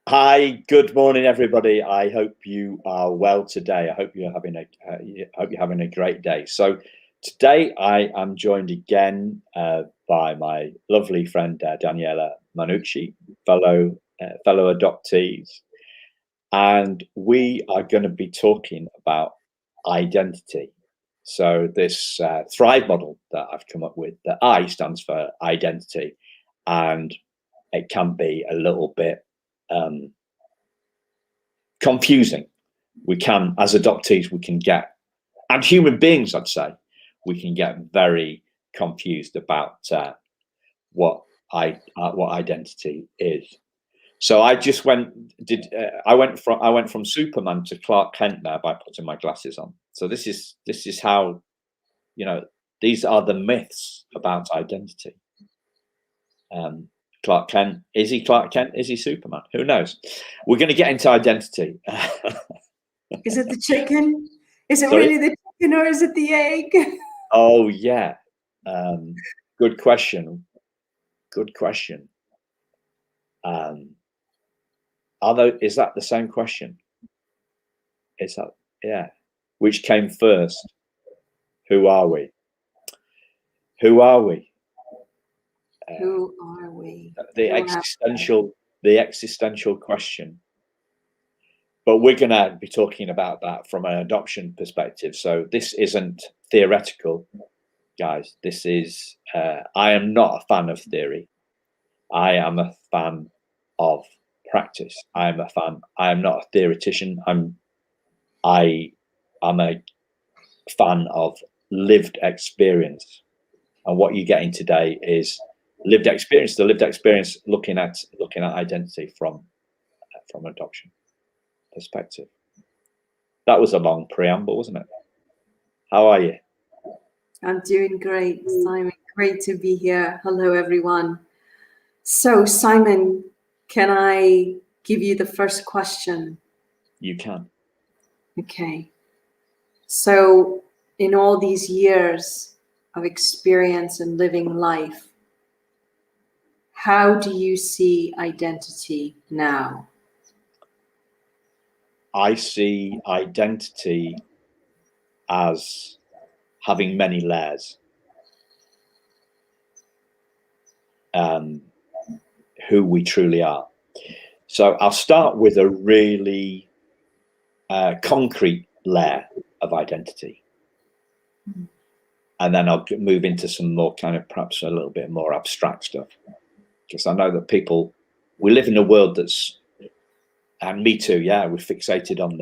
Hi, good morning, everybody. I hope you are well today. I hope you're having a great day. So today I am joined again by my lovely friend Daniela Mannucci, fellow adoptees, and we are going to be talking about identity. So this Thrive model that I've come up with, the I stands for identity, and it can be a little bit confusing. We can, as adoptees, we can get, and human beings, I'd say, we can get very confused about what identity is. So I just I went from Superman to Clark Kent there by putting my glasses on. So this is how, these are the myths about identity. Clark Kent, is he Clark Kent? Is he Superman? Who knows? We're going to get into identity. Is it the chicken? Is it Sorry? really the chicken or is it the egg? Oh yeah, good question. Good question. Is that the same question? Is that, yeah? Which came first? Who are we? Who are we? Who are we? The existential question. But we're going to be talking about that from an adoption perspective. So this isn't theoretical, guys. This is. I am not a fan of theory. I am a fan of practice. I am not a theoretician. I'm a fan of lived experience. And what you're getting today is lived experience. The lived experience looking at identity from adoption perspective. That was a long preamble, wasn't it? How are you? I'm doing great, Simon. Great to be here. Hello, everyone. So, Simon, can I give you the first question? You can. Okay. So, in all these years of experience and living life, how do you see identity now? I see identity as having many layers. Who we truly are. So I'll start with a really concrete layer of identity. And then I'll move into some more kind of perhaps a little bit more abstract stuff. Because I know that we live in a world that's, and me too, yeah, we're fixated on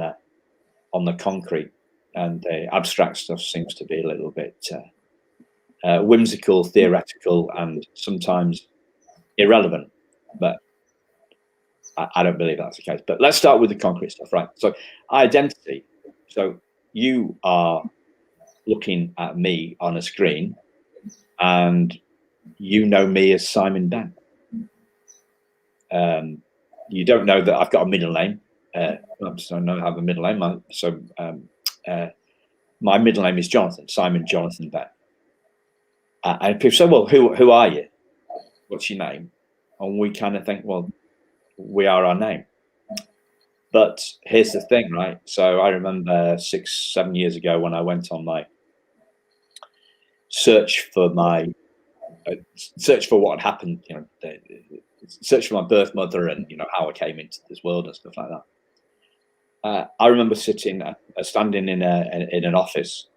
the concrete, and the abstract stuff seems to be a little bit whimsical, theoretical, and sometimes irrelevant. But I don't believe that's the case. But let's start with the concrete stuff, right? So identity. So you are looking at me on a screen, and you know me as Simon Ben. You don't know that I've got a middle name. So I know I have a middle name. My middle name is Jonathan, Simon Jonathan Ben. And people say, well, who are you? What's your name? And we kind of think, well, we are our name. But here's the thing, right? So I remember 6-7 years ago when I went on my search for what had happened, search for my birth mother and how I came into this world and stuff like that. I remember standing in an office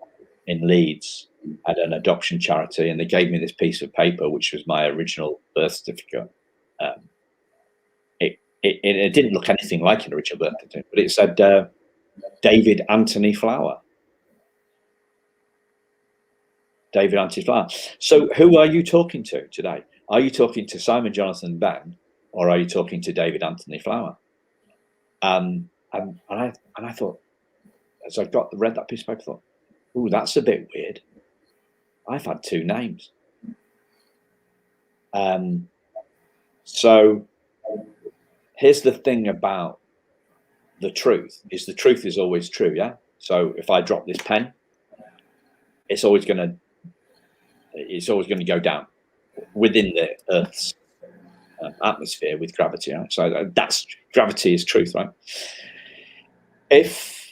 in Leeds at an adoption charity, and they gave me this piece of paper, which was my original birth certificate. It didn't look anything like an original birth certificate, but it said David Anthony Flower. David Anthony Flower. So who are you talking to today? Are you talking to Simon Jonathan Ben, or are you talking to David Anthony Flower? And I thought, as I read that piece of paper, I thought, ooh, that's a bit weird. I've had two names. So here's the thing about the truth is always true, yeah? So if I drop this pen, it's always going to go down within the Earth's atmosphere with gravity, right? So that's gravity is truth, right? If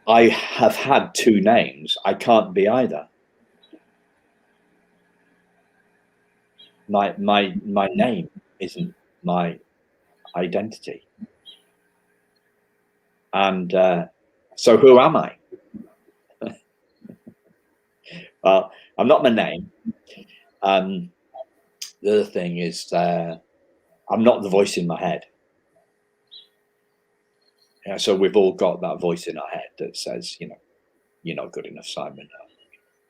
I have had two names, I can't be either. My name isn't my identity. And so who am I? Well, I'm not my name. The other thing is I'm not the voice in my head. Yeah, so we've all got that voice in our head that says, you know, you're not good enough, Simon.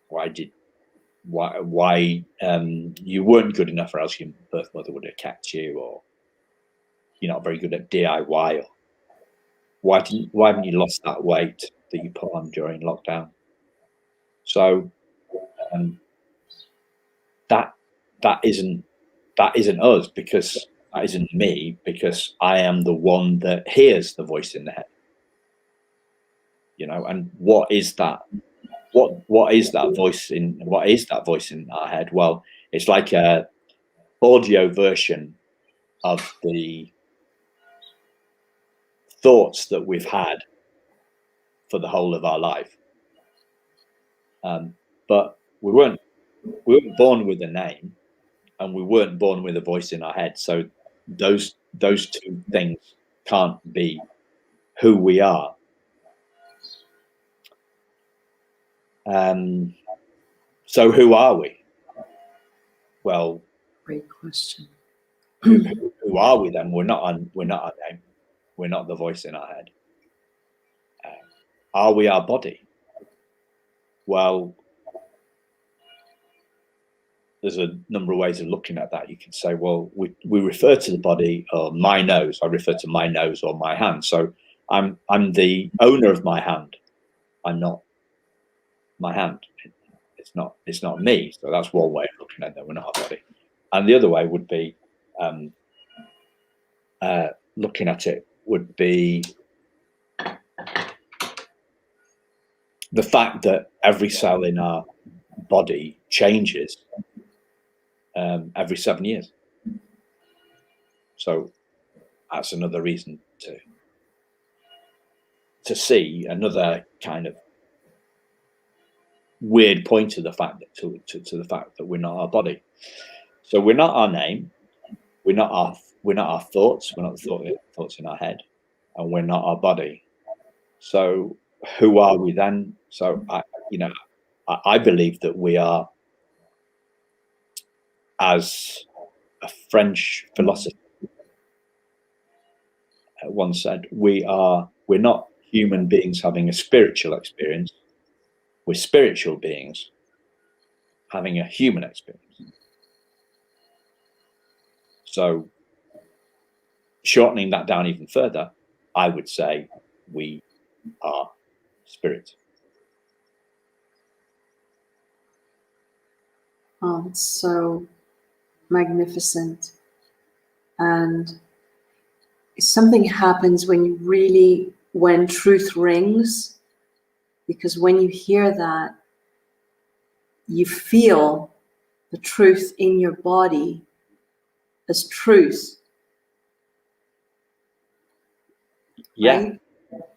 Why you weren't good enough, or else your birth mother would have kept you, or you're not very good at DIY, or why haven't you lost that weight that you put on during lockdown? So that isn't us, because that isn't me, because I am the one that hears the voice in the head. You know, and what is that? What is that voice in our head? Well, it's like a audio version of the thoughts that we've had for the whole of our life. But we weren't born with a name, and we weren't born with a voice in our head. So those two things can't be who we are. So who are we? Well, great question. Who are we then? We're not our name. We're not the voice in our head. Are we our body? Well, there's a number of ways of looking at that. You can say, well, we refer to the body, or my nose. I refer to my nose or my hand. So I'm the owner of my hand. I'm not my hand. It's not me. So that's one way of looking at that. We're not our body. And the other way would be looking at it would be the fact that every cell in our body changes every 7 years. So that's another reason to see another kind of weird point to the fact that to the fact that we're not our body. So we're not our name. We're not our thoughts. We're not the thoughts in our head, and we're not our body. So who are we then? So I believe that we are, as a French philosopher once said, we're not human beings having a spiritual experience. We're spiritual beings having a human experience. So shortening that down even further, I would say we are spirit. Oh, it's so magnificent. And something happens when truth rings, because when you hear that, you feel the truth in your body as truth. Yeah. Right?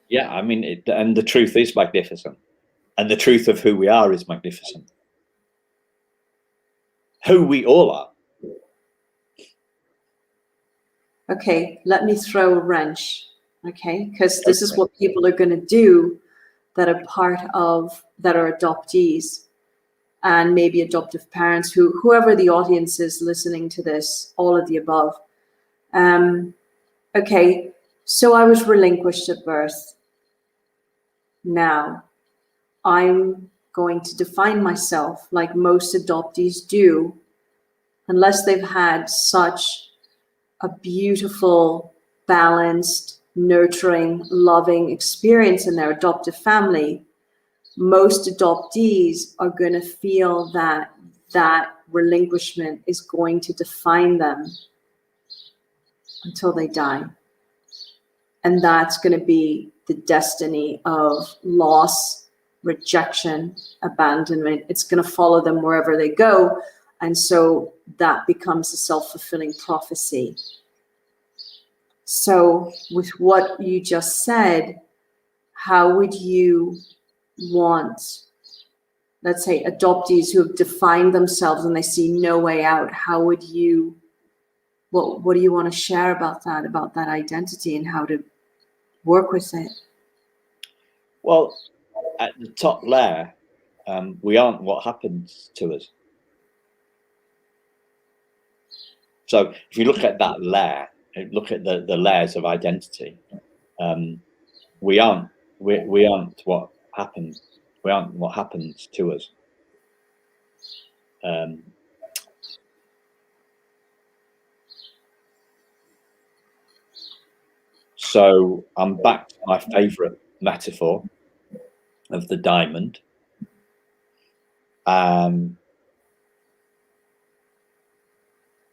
Yeah, I mean, and the truth is magnificent, and the truth of who we are is magnificent. Who we all are. Okay, let me throw a wrench. Okay, because this is what people are going to do that are adoptees, and maybe adoptive parents, whoever the audience is listening to this, all of the above. Okay, so I was relinquished at birth. Now, I'm going to define myself like most adoptees do, unless they've had such a beautiful, balanced, nurturing, loving experience in their adoptive family. Most adoptees are going to feel that relinquishment is going to define them until they die. And that's going to be the destiny of loss, rejection, abandonment. It's going to follow them wherever they go, And so that becomes a self-fulfilling prophecy. So with what you just said, how would you want, let's say, adoptees who have defined themselves and they see no way out, how would you, what do you want to share about that identity and how to work with it? Well, at the top layer, we aren't what happens to us. So if you look at that layer, look at the layers of identity, we aren't what happens. We aren't what happens to us. So I'm back to my favorite metaphor of the diamond.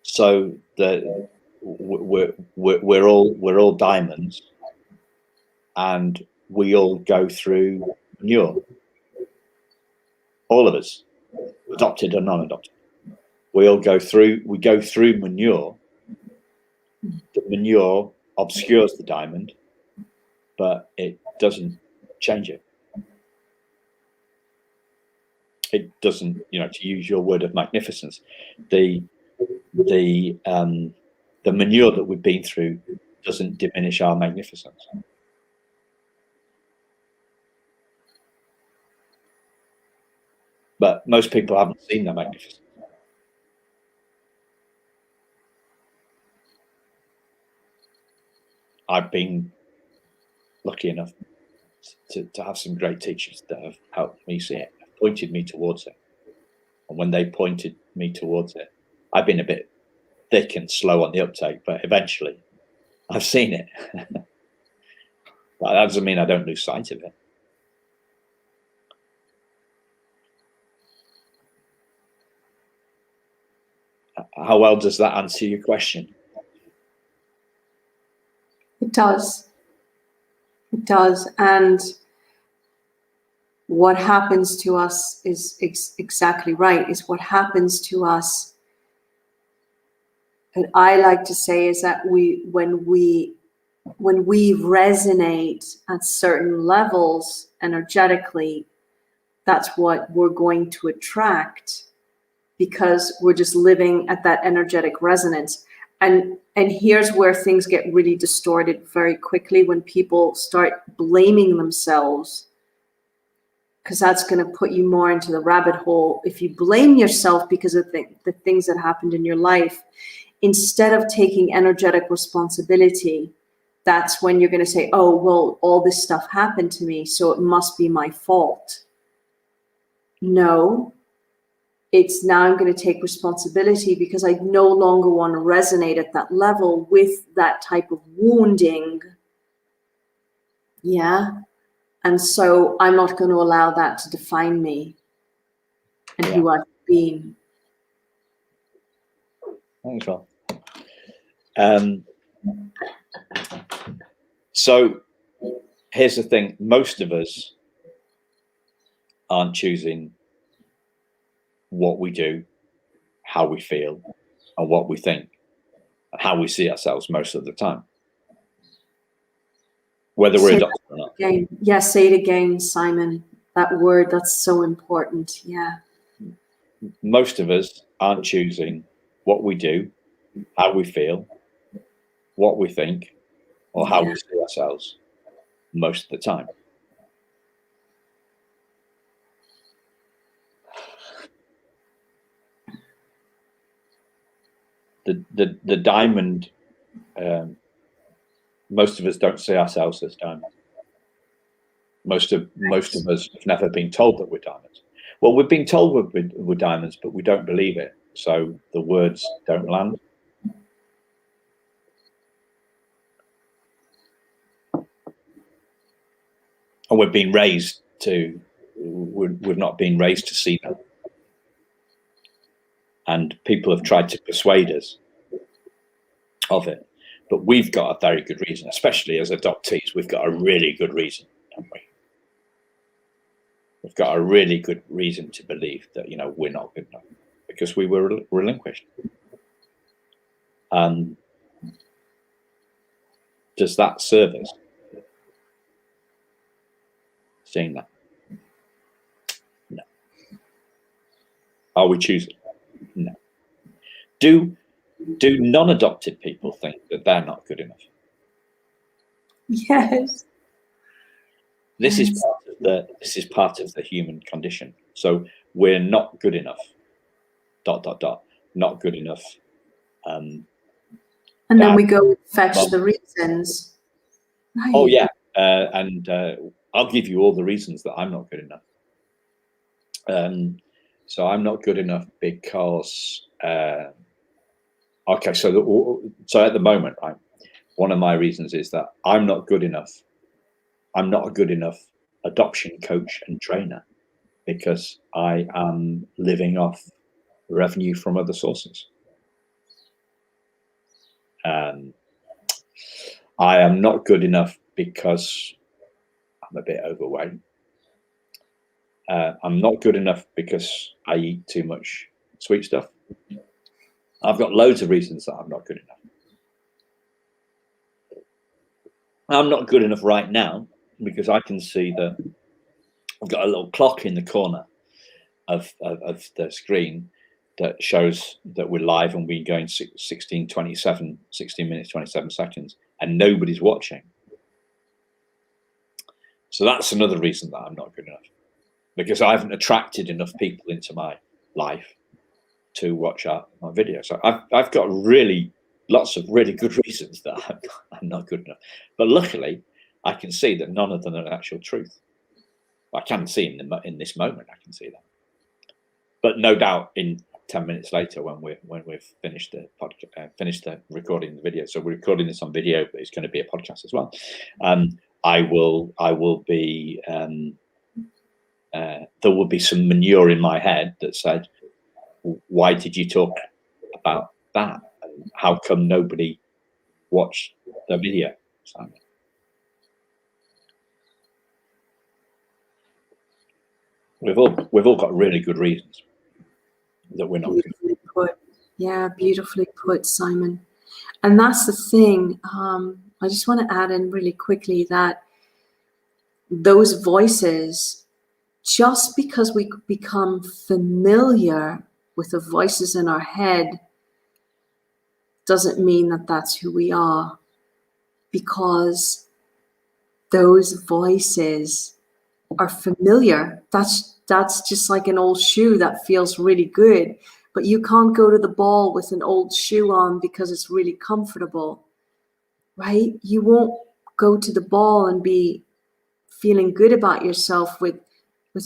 So we're all diamonds, and we all go through manure. All of us, adopted or non-adopted, we go through manure. The manure obscures the diamond, but it doesn't change it. It doesn't, to use your word of magnificence, the manure that we've been through doesn't diminish our magnificence. But most people haven't seen that magnificence. I've been lucky enough to have some great teachers that have helped me see it, pointed me towards it. And when they pointed me towards it, I've been a bit thick and slow on the uptake, but eventually I've seen it. But that doesn't mean I don't lose sight of it. How well does that answer your question? It does. It does. And what happens to us is exactly right, is what happens to us. And I like to say is that when we resonate at certain levels energetically, that's what we're going to attract, because we're just living at that energetic resonance. And here's where things get really distorted very quickly, when people start blaming themselves, because that's going to put you more into the rabbit hole. If you blame yourself because of the things that happened in your life, instead of taking energetic responsibility, that's when you're going to say, oh, well, all this stuff happened to me, so it must be my fault. No, it's now I'm going to take responsibility because I no longer want to resonate at that level with that type of wounding. Yeah. And so I'm not going to allow that to define me and who I've been. Thanks, Rob. So here's the thing. Most of us aren't choosing what we do, how we feel, and what we think, and how we see ourselves most of the time, whether we're adopted or not. Again. Yeah, say it again, Simon. That word, that's so important. Yeah. Most of us aren't choosing what we do, how we feel, what we think, or how we see ourselves most of the time. The diamond, most of us don't see ourselves as diamonds. Most of us have never been told that we're diamonds. Well, we've been told we're diamonds, but we don't believe it. So the words don't land. And we've been raised to, we've not been raised to see that. And people have tried to persuade us of it. But we've got a very good reason, especially as adoptees. We've got a really good reason, haven't we? We've got a really good reason to believe that, we're not good enough, because we were relinquished. Does that serve us? Seeing that? No. Are we choosing? No. Do non-adopted people think that they're not good enough? Yes. This is part of the human condition. So we're not good enough. ... Not good enough. And then we go fetch the reasons. Right. Oh yeah, and I'll give you all the reasons that I'm not good enough. So I'm not good enough because okay. So at the moment, right, one of my reasons is that I'm not good enough. I'm not a good enough adoption coach and trainer because I am living off revenue from other sources. I am not good enough because I'm a bit overweight. I'm not good enough because I eat too much sweet stuff. I've got loads of reasons that I'm not good enough. I'm not good enough right now because I can see that I've got a little clock in the corner of the screen that shows that we're live and we're going 16 minutes, 27 seconds, and nobody's watching. So that's another reason that I'm not good enough, because I haven't attracted enough people into my life to watch my videos. So I've got lots of really good reasons that I'm not good enough. But luckily, I can see that none of them are actual truth. I can see in this moment, I can see that. But no doubt, in 10 minutes later, when we've finished the podcast, finished recording the video, so we're recording this on video, but it's going to be a podcast as well. I will be. There will be some manure in my head that said, "Why did you talk about that? And how come nobody watched the video?" Simon? We've all got really good reasons that we're not beautifully put. Yeah, beautifully put, Simon. And that's the thing. I just want to add in really quickly that those voices, just because we become familiar with the voices in our head, doesn't mean that that's who we are, because those voices are familiar. That's just like an old shoe that feels really good, but you can't go to the ball with an old shoe on because it's really comfortable, right? You won't go to the ball and be feeling good about yourself with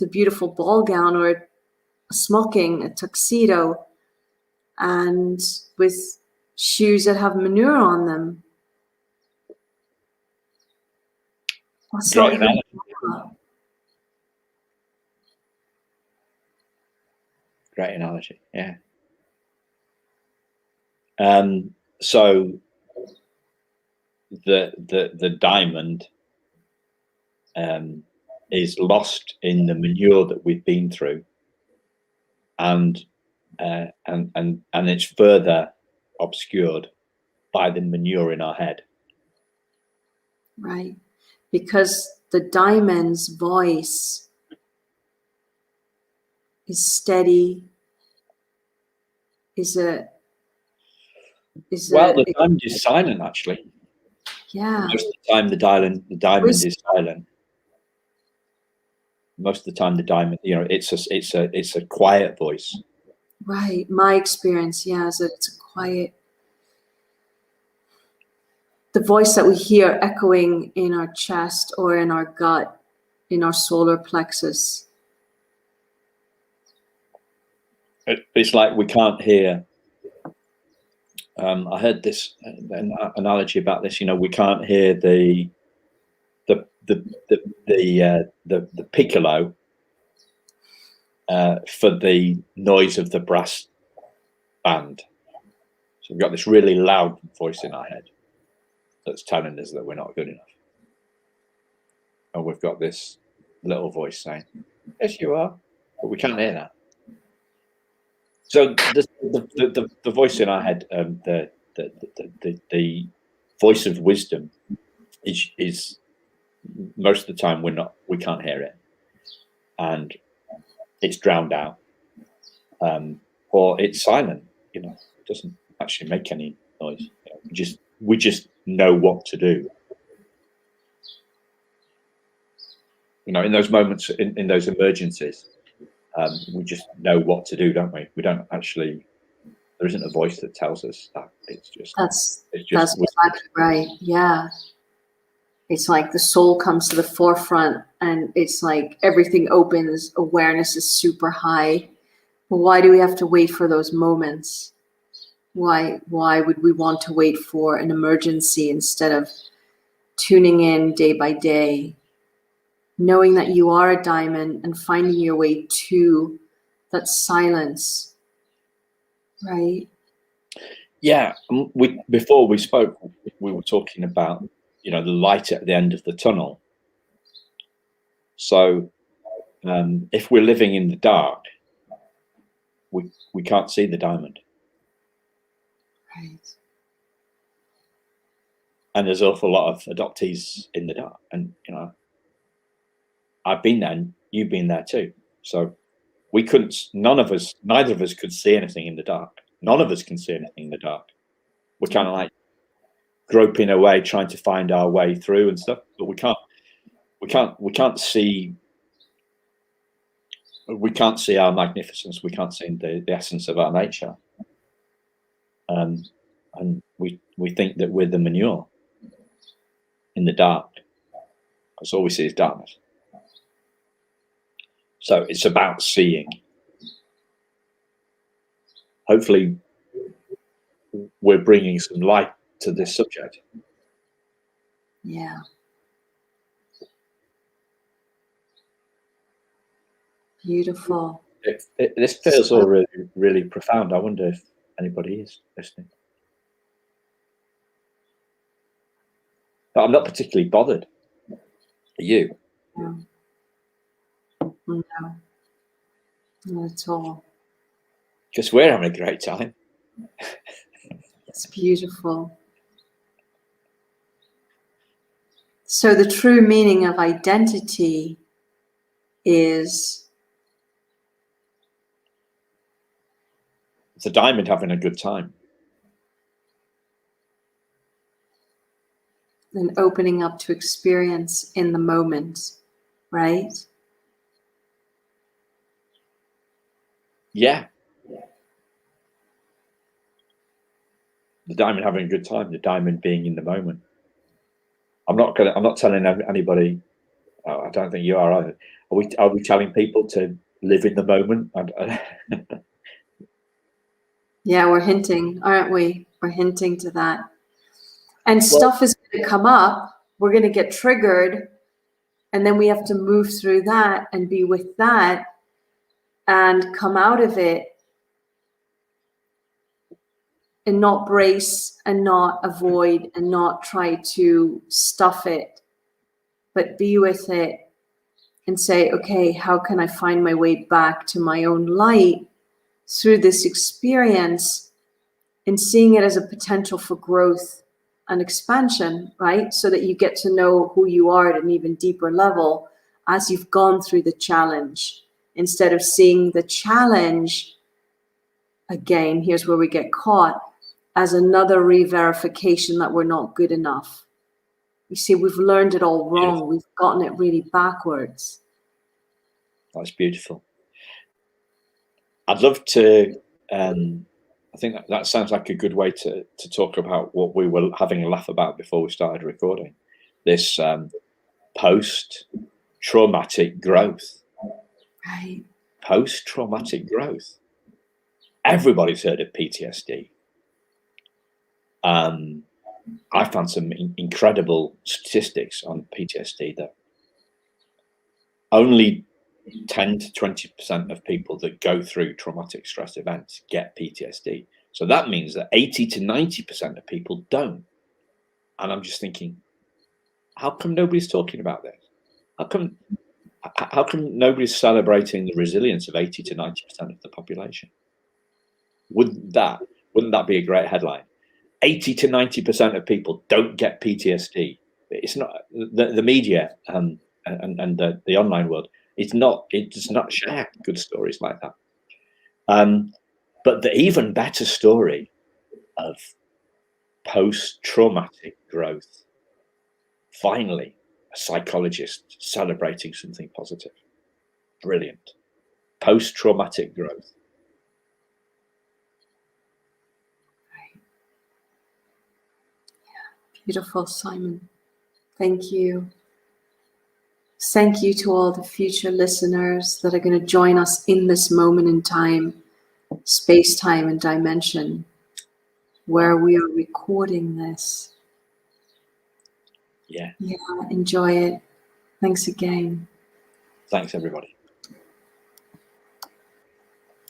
a beautiful ball gown or a smoking, a tuxedo, and with shoes that have manure on them. That's not who you are. Great analogy, yeah. So the diamond is lost in the manure that we've been through, and it's further obscured by the manure in our head. Right, because the diamond's voice is steady. The diamond is silent, actually. Yeah. Most of the time, the diamond is silent. Most of the time, the diamond, it's a quiet voice. Right. My experience, yeah, is that it's a quiet. The voice that we hear echoing in our chest or in our gut, in our solar plexus. It's like we can't hear. I heard this analogy about this. We can't hear the piccolo for the noise of the brass band. So we've got this really loud voice in our head that's telling us that we're not good enough, and we've got this little voice saying, "Yes, you are," but we can't hear that. So the voice in our head, the voice of wisdom is most of the time we can't hear it, and it's drowned out, or it's silent. You know, it doesn't actually make any noise. You know, we just know what to do. You know, in those moments, in those emergencies, we just know what to do, don't we? We don't actually. There isn't a voice that tells us that. That's exactly right. Yeah. It's like the soul comes to the forefront and it's like everything opens, awareness is super high. But why do we have to wait for those moments? Why would we want to wait for an emergency instead of tuning in day by day, knowing that you are a diamond and finding your way to that silence, right? Yeah, before we spoke, we were talking about, you know, the light at the end of the tunnel. So if we're living in the dark, we can't see the diamond. Right. And there's an awful lot of adoptees in the dark. And, you know, I've been there and you've been there too. So we couldn't, neither of us could see anything in the dark. None of us can see anything in the dark. We're kind of like groping away, trying to find our way through and stuff, but we can't see our magnificence. We can't see the essence of our nature. And we think that we're the manure in the dark. That's all we see is darkness. So it's about seeing. Hopefully, we're bringing some light to this subject. Yeah. Beautiful. This feels all really, really profound. I wonder if anybody is listening. But I'm not particularly bothered. Are you? No. No. Not at all. Because we're having a great time. It's beautiful. So the true meaning of identity is It's a diamond having a good time. an opening up to experience in the moment, right? Yeah. The diamond having a good time, the diamond being in the moment. I'm not telling anybody. I don't think you are either. Are we telling people to live in the moment? Yeah, we're hinting, aren't we? We're hinting to that. And stuff is going to come up. We're going to get triggered. And then we have to move through that and be with that and come out of it and not brace and not avoid and not try to stuff it, but be with it and say, okay, how can I find my way back to my own light through this experience and seeing it as a potential for growth and expansion, right? So that you get to know who you are at an even deeper level as you've gone through the challenge, instead of seeing the challenge, again, here's where we get caught, as another re-verification that we're not good enough. You see, we've learned it all wrong. Beautiful. We've gotten it really backwards. That's beautiful. I'd love to, I think that sounds like a good way to talk about what we were having a laugh about before we started recording. This post-traumatic growth. Right. Post-traumatic growth. Everybody's heard of PTSD. I found some incredible statistics on PTSD that only 10 to 20% of people that go through traumatic stress events get PTSD. So that means that 80 to 90% of people don't. And I'm just thinking, how come nobody's talking about this? How come nobody's celebrating the resilience of 80 to 90% of the population? Wouldn't that be a great headline? 80 to 90% of people don't get PTSD. It's not the media and the online world. It does not share good stories like that. But the even better story of post-traumatic growth. Finally, a psychologist celebrating something positive. Brilliant. Post-traumatic growth. Beautiful, Simon. Thank you. Thank you to all the future listeners that are going to join us in this moment in time, space, time, and dimension, where we are recording this. Yeah. Yeah, enjoy it. Thanks again. Thanks, everybody.